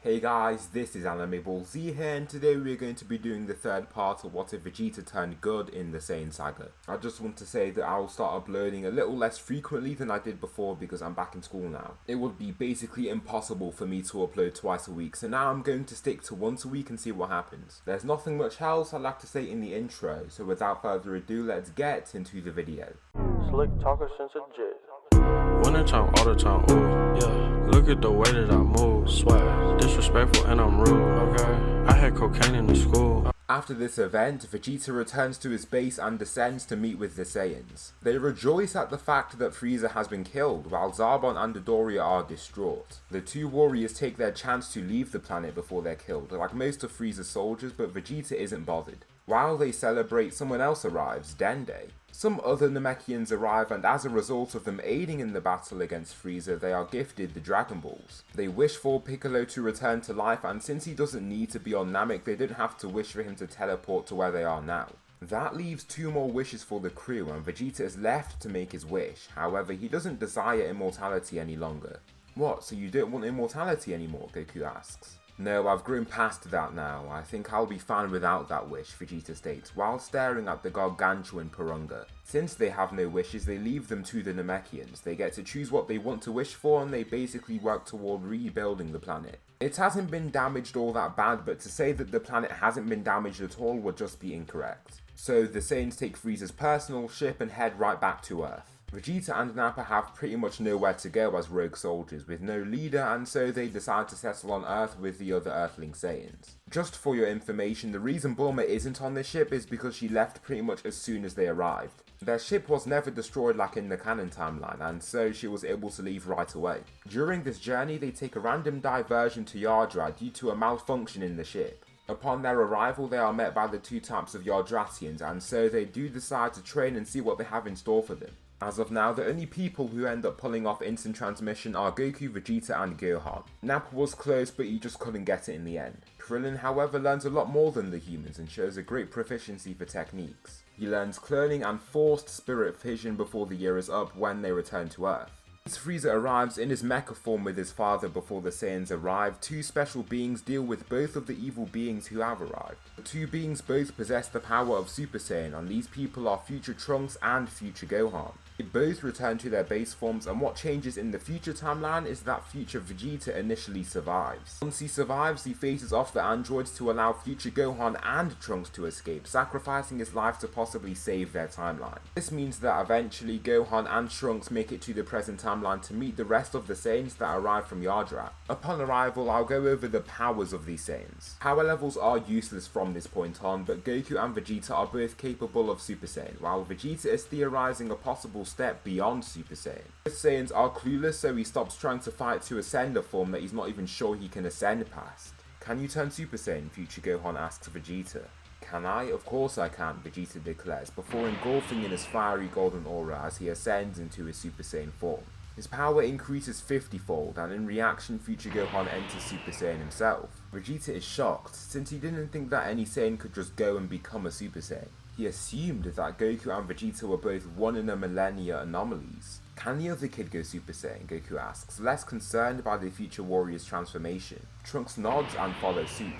Hey guys, this is Anime Ball Z here, and today we're going to be doing the third part of What If Vegeta Turned Good in the SAIYAN saga. I just want to say that I'll start uploading a little less frequently than I did before because I'm back in school now. It would be basically impossible for me to upload twice a week, so now I'm going to stick to once a week and see what happens. There's nothing much else I'd like to say in the intro, so without further ado, let's get into the video. Slick talker since a jet. Winter time, all the time, ooh, yeah. Look at the way that I move, swag. Disrespectful and I'm rude, okay. I had cocaine in the school. After this event, Vegeta returns to his base and descends to meet with the Saiyans. They rejoice at the fact that Frieza has been killed, while Zarbon and Dodoria are distraught. The two warriors take their chance to leave the planet before they're killed, like most of Frieza's soldiers, but Vegeta isn't bothered. While they celebrate, someone else arrives, Dende. Some other Namekians arrive, and as a result of them aiding in the battle against Frieza, they are gifted the Dragon Balls. They wish for Piccolo to return to life, and since he doesn't need to be on Namek, they don't have to wish for him to teleport to where they are now. That leaves two more wishes for the crew, and Vegeta is left to make his wish. However, he doesn't desire immortality any longer. What, so you don't want immortality anymore? Goku asks. No, I've grown past that now. I think I'll be fine without that wish, Vegeta states, while staring at the gargantuan Purunga. Since they have no wishes, they leave them to the Namekians. They get to choose what they want to wish for, and they basically work toward rebuilding the planet. It hasn't been damaged all that bad, but to say that the planet hasn't been damaged at all would just be incorrect. So the Saiyans take Frieza's personal ship and head right back to Earth. Vegeta and Nappa have pretty much nowhere to go as rogue soldiers with no leader, and so they decide to settle on Earth with the other Earthling Saiyans. Just for your information, the reason Bulma isn't on this ship is because she left pretty much as soon as they arrived. Their ship was never destroyed like in the canon timeline, and so she was able to leave right away. During this journey, they take a random diversion to Yardrat due to a malfunction in the ship. Upon their arrival, they are met by the two types of Yardratians, and so they do decide to train and see what they have in store for them. As of now, the only people who end up pulling off instant transmission are Goku, Vegeta and Gohan. Nappa was close, but he just couldn't get it in the end. Krillin, however, learns a lot more than the humans and shows a great proficiency for techniques. He learns cloning and forced spirit fission before the year is up when they return to Earth. As Frieza arrives in his mecha form with his father before the Saiyans arrive, two special beings deal with both of the evil beings who have arrived. The two beings both possess the power of Super Saiyan, and these people are Future Trunks and Future Gohan. They both return to their base forms, and what changes in the future timeline is that Future Vegeta initially survives. Once he survives, he faces off the androids to allow Future Gohan and Trunks to escape, sacrificing his life to possibly save their timeline. This means that eventually Gohan and Trunks make it to the present timeline to meet the rest of the Saiyans that arrive from Yardrat. Upon arrival, I'll go over the powers of these Saiyans. Power levels are useless from this point on, but Goku and Vegeta are both capable of Super Saiyan, while Vegeta is theorizing a possible step beyond Super Saiyan. Both Saiyans are clueless, so he stops trying to fight to ascend a form that he's not even sure he can ascend past. Can you turn Super Saiyan? Future Gohan asks Vegeta. Can I? Of course I can, Vegeta declares, before engulfing in his fiery golden aura as he ascends into his Super Saiyan form. His power increases 50-fold, and in reaction Future Gohan enters Super Saiyan himself. Vegeta is shocked, since he didn't think that any Saiyan could just go and become a Super Saiyan. He assumed that Goku and Vegeta were both one in a millennia anomalies. Can the other kid go Super Saiyan? Goku asks, less concerned by the future warrior's transformation. Trunks nods and follows suit.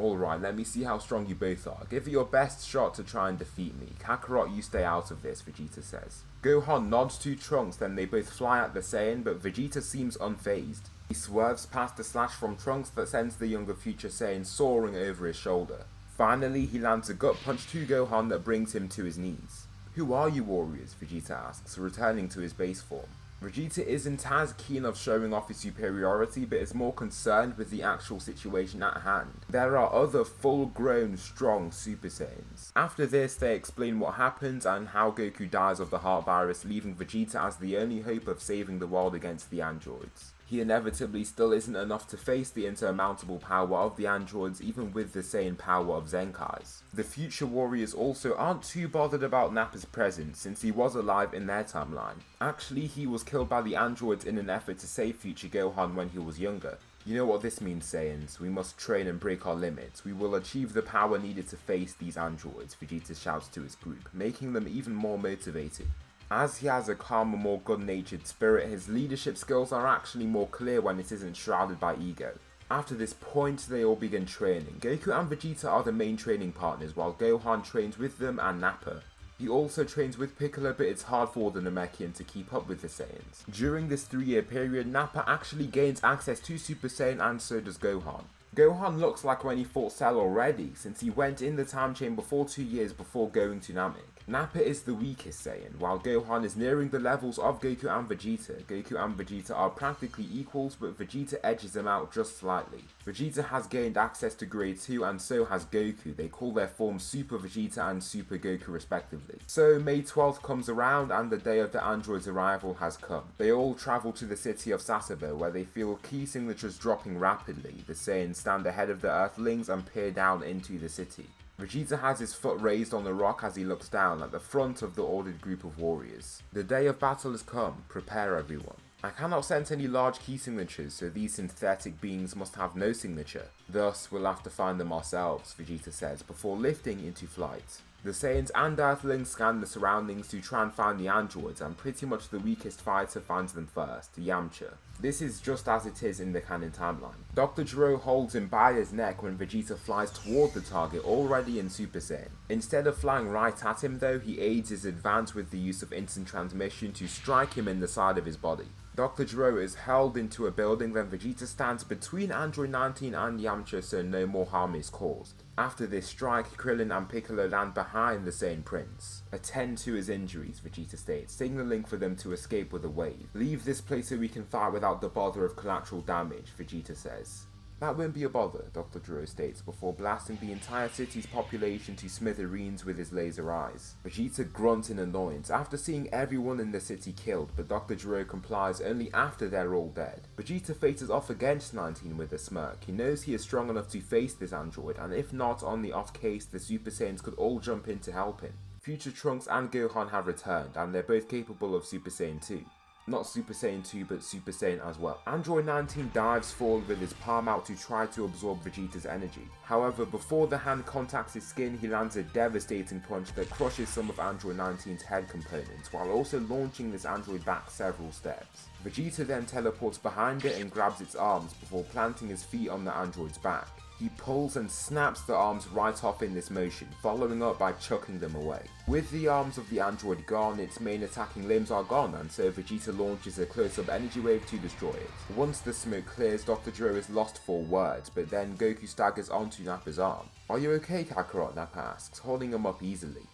Alright, let me see how strong you both are. Give it your best shot to try and defeat me. Kakarot, you stay out of this, Vegeta says. Gohan nods to Trunks, then they both fly at the Saiyan, but Vegeta seems unfazed. He swerves past a slash from Trunks that sends the younger Future Saiyan soaring over his shoulder. Finally, he lands a gut punch to Gohan that brings him to his knees. Who are you warriors? Vegeta asks, returning to his base form. Vegeta isn't as keen of showing off his superiority, but is more concerned with the actual situation at hand. There are other full-grown, strong Super Saiyans. After this, they explain what happens and how Goku dies of the heart virus, leaving Vegeta as the only hope of saving the world against the androids. He inevitably still isn't enough to face the insurmountable power of the androids, even with the Saiyan power of Zenkai's. The future warriors also aren't too bothered about Nappa's presence, since he was alive in their timeline. Actually, he was killed by the androids in an effort to save Future Gohan when he was younger. You know what this means, Saiyans. We must train and break our limits. We will achieve the power needed to face these androids, Vegeta shouts to his group, making them even more motivated. As he has a calmer, more good-natured spirit, his leadership skills are actually more clear when it isn't shrouded by ego. After this point, they all begin training. Goku and Vegeta are the main training partners, while Gohan trains with them and Nappa. He also trains with Piccolo, but it's hard for the Namekian to keep up with the Saiyans. During this 3-year period, Nappa actually gains access to Super Saiyan, and so does Gohan. Gohan looks like when he fought Cell already, since he went in the time chamber for 2 years before going to Namek. Nappa is the weakest Saiyan, while Gohan is nearing the levels of Goku and Vegeta. Goku and Vegeta are practically equals, but Vegeta edges them out just slightly. Vegeta has gained access to Grade 2 and so has Goku. They call their forms Super Vegeta and Super Goku respectively. So May 12th comes around and the day of the android's arrival has come. They all travel to the city of Sasebo, where they feel key signatures dropping rapidly. The Saiyans stand ahead of the Earthlings and peer down into the city. Vegeta has his foot raised on the rock as he looks down at the front of the ordered group of warriors. The day of battle has come, prepare everyone. I cannot sense any large key signatures, so these synthetic beings must have no signature. Thus, we'll have to find them ourselves, Vegeta says, before lifting into flight. The Saiyans and Earthlings scan the surroundings to try and find the androids, and pretty much the weakest fighter finds them first, Yamcha. This is just as it is in the canon timeline. Dr. Gero holds him by his neck when Vegeta flies toward the target already in Super Saiyan. Instead of flying right at him though, he aids his advance with the use of instant transmission to strike him in the side of his body. Dr. Gero is hurled into a building, then Vegeta stands between Android 19 and Yamcha so no more harm is caused. After this strike, Krillin and Piccolo land behind the Saiyan Prince. Attend to his injuries, Vegeta states, signaling for them to escape with a wave. Leave this place so we can fight without the bother of collateral damage, Vegeta says. That won't be a bother, Dr. Gero states, before blasting the entire city's population to smithereens with his laser eyes. Vegeta grunts in annoyance after seeing everyone in the city killed, but Dr. Gero complies only after they're all dead. Vegeta faces off against 19 with a smirk. He knows he is strong enough to face this android, and if not, on the off case, the Super Saiyans could all jump in to help him. Future Trunks and Gohan have returned, and they're both capable of Super Saiyan 2. Not Super Saiyan 2, but Super Saiyan as well. Android 19 dives forward with his palm out to try to absorb Vegeta's energy. However, before the hand contacts his skin, he lands a devastating punch that crushes some of Android 19's head components, while also launching this android back several steps. Vegeta then teleports behind it and grabs its arms before planting his feet on the android's back. He pulls and snaps the arms right off in this motion, following up by chucking them away. With the arms of the android gone, its main attacking limbs are gone, and so Vegeta launches a close-up energy wave to destroy it. Once the smoke clears, Dr. Gero is lost for words, but then Goku staggers onto Nappa's arm. "Are you okay, Kakarot?" Nappa asks, holding him up easily.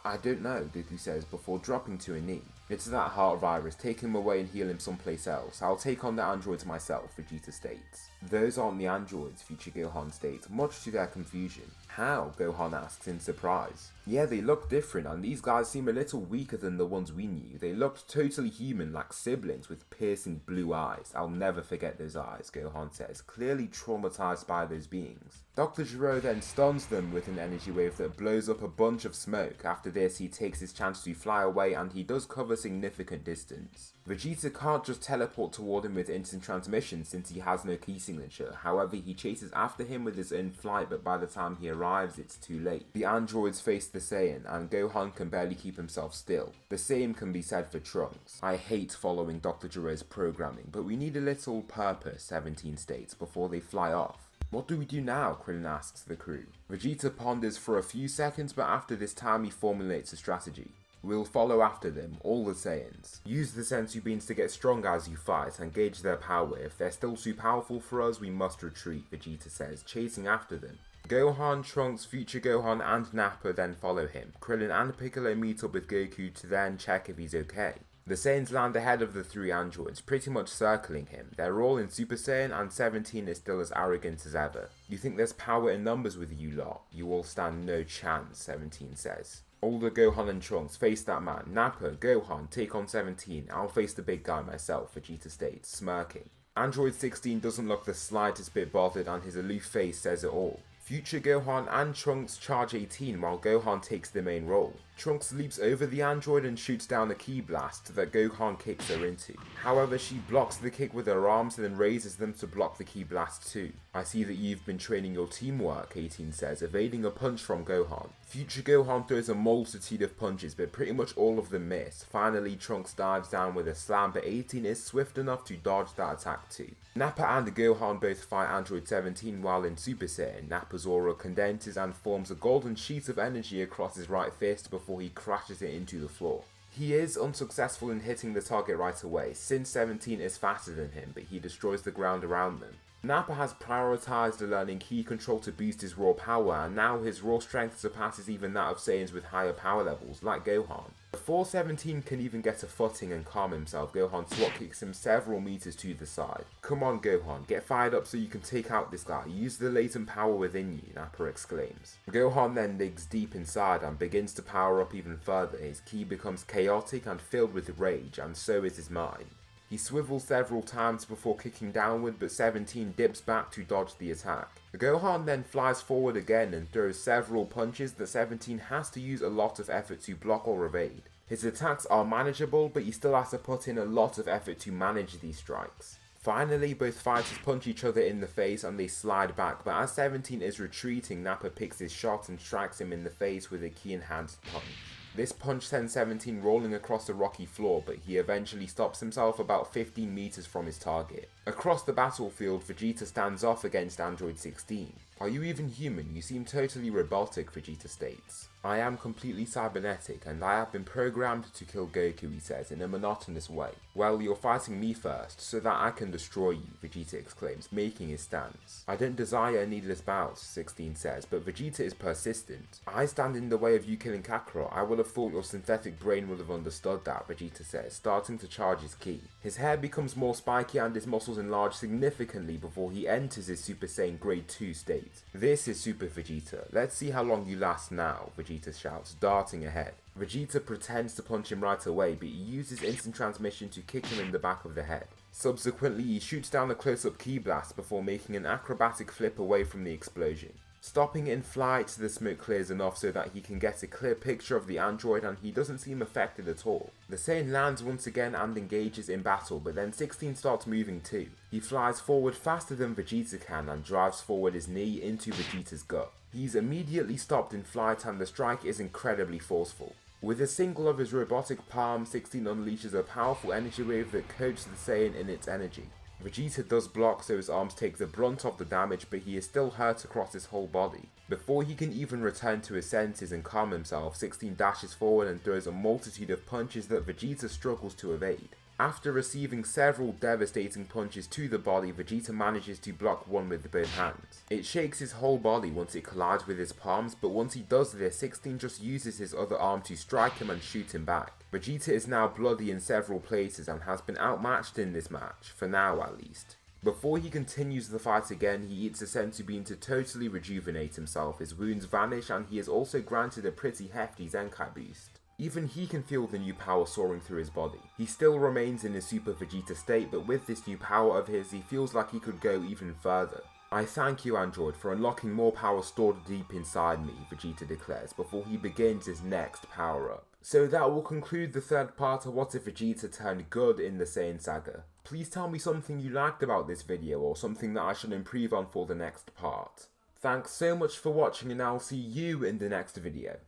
I don't know, Goku says before dropping to a knee. "It's that heart virus, take him away and heal him someplace else. I'll take on the androids myself," Vegeta states. "Those aren't the androids," Future Gohan states, much to their confusion. "How?" Gohan asks in surprise. "Yeah, they look different, and these guys seem a little weaker than the ones we knew. They looked totally human, like siblings with piercing blue eyes. I'll never forget those eyes," Gohan says, clearly traumatized by those beings. Dr. Gero then stuns them with an energy wave that blows up a bunch of smoke. After this, he takes his chance to fly away, and he does cover significant distance. Vegeta can't just teleport toward him with instant transmission since he has no key signature. However, he chases after him with his own flight, but by the time he arrives, it's too late. The androids face the Saiyan, and Gohan can barely keep himself still. The same can be said for Trunks. "I hate following Dr. Gero's programming, but we need a little purpose," 17 states, before they fly off. "What do we do now?" Krillin asks the crew. Vegeta ponders for a few seconds, but after this time he formulates a strategy. "We'll follow after them, all the Saiyans. Use the sensu beans to get strong as you fight and gauge their power. If they're still too powerful for us, we must retreat," Vegeta says, chasing after them. Gohan, Trunks, Future Gohan and Nappa then follow him. Krillin and Piccolo meet up with Goku to then check if he's okay. The Saiyans land ahead of the three androids, pretty much circling him. They're all in Super Saiyan and 17 is still as arrogant as ever. "You think there's power in numbers with you lot? You all stand no chance," 17 says. Older Gohan and Trunks face that man. "Nappa, Gohan, take on 17. I'll face the big guy myself," Vegeta states, smirking. Android 16 doesn't look the slightest bit bothered, and his aloof face says it all. Future Gohan and Trunks charge 18 while Gohan takes the main role. Trunks leaps over the android and shoots down a ki blast that Gohan kicks her into. However, she blocks the kick with her arms and then raises them to block the ki blast too. I see that you've been training your teamwork, 18 says, evading a punch from Gohan. Future Gohan throws a multitude of punches, but pretty much all of them miss. Finally, Trunks dives down with a slam, but 18 is swift enough to dodge that attack too. Nappa and Gohan both fight Android 17 while in Super Saiyan. Nappa's aura condenses and forms a golden sheet of energy across his right fist before he crashes it into the floor. He is unsuccessful in hitting the target right away, since 17 is faster than him, but he destroys the ground around them. Nappa has prioritized learning ki control to boost his raw power, and now his raw strength surpasses even that of Saiyans with higher power levels, like Gohan. Before 17 can even get a footing and calm himself, Gohan swat kicks him several meters to the side. Come on Gohan, get fired up so you can take out this guy, use the latent power within you, Nappa exclaims. Gohan then digs deep inside and begins to power up even further. His ki becomes chaotic and filled with rage, and so is his mind. He swivels several times before kicking downward, but 17 dips back to dodge the attack. Gohan then flies forward again and throws several punches that 17 has to use a lot of effort to block or evade. His attacks are manageable, but he still has to put in a lot of effort to manage these strikes. Finally, both fighters punch each other in the face and they slide back, but as 17 is retreating, Nappa picks his shot and strikes him in the face with a ki-enhanced punch. This punch sends 17 rolling across the rocky floor, but he eventually stops himself about 15 meters from his target. Across the battlefield, Vegeta stands off against Android 16. Are you even human? You seem totally robotic, Vegeta states. I am completely cybernetic and I have been programmed to kill Goku, he says in a monotonous way. Well, you're fighting me first, so that I can destroy you, Vegeta exclaims, making his stance. I don't desire a needless bout, 16 says, but Vegeta is persistent. I stand in the way of you killing Kakarot. I would have thought your synthetic brain would have understood that, Vegeta says, starting to charge his ki. His hair becomes more spiky and his muscles enlarge significantly before he enters his Super Saiyan Grade 2 state. This is Super Vegeta. Let's see how long you last now, Vegeta shouts, darting ahead. Vegeta pretends to punch him right away, but he uses instant transmission to kick him in the back of the head. Subsequently, he shoots down a close-up ki blast before making an acrobatic flip away from the explosion. Stopping in flight, the smoke clears enough so that he can get a clear picture of the android and he doesn't seem affected at all. The Saiyan lands once again and engages in battle, but then 16 starts moving too. He flies forward faster than Vegeta can and drives forward his knee into Vegeta's gut. He's immediately stopped in flight and the strike is incredibly forceful. With a single of his robotic palms, 16 unleashes a powerful energy wave that coats the Saiyan in its energy. Vegeta does block so his arms take the brunt of the damage, but he is still hurt across his whole body. Before he can even return to his senses and calm himself, 16 dashes forward and throws a multitude of punches that Vegeta struggles to evade. After receiving several devastating punches to the body, Vegeta manages to block one with both hands. It shakes his whole body once it collides with his palms, but once he does this, 16 just uses his other arm to strike him and shoot him back. Vegeta is now bloody in several places and has been outmatched in this match, for now at least. Before he continues the fight again, he eats a senzu bean to totally rejuvenate himself, his wounds vanish and he is also granted a pretty hefty Zenkai boost. Even he can feel the new power soaring through his body. He still remains in his Super Vegeta state, but with this new power of his, he feels like he could go even further. I thank you, Android, for unlocking more power stored deep inside me, Vegeta declares, before he begins his next power-up. So that will conclude the third part of What If Vegeta Turned Good in the Saiyan Saga. Please tell me something you liked about this video, or something that I should improve on for the next part. Thanks so much for watching and I'll see you in the next video.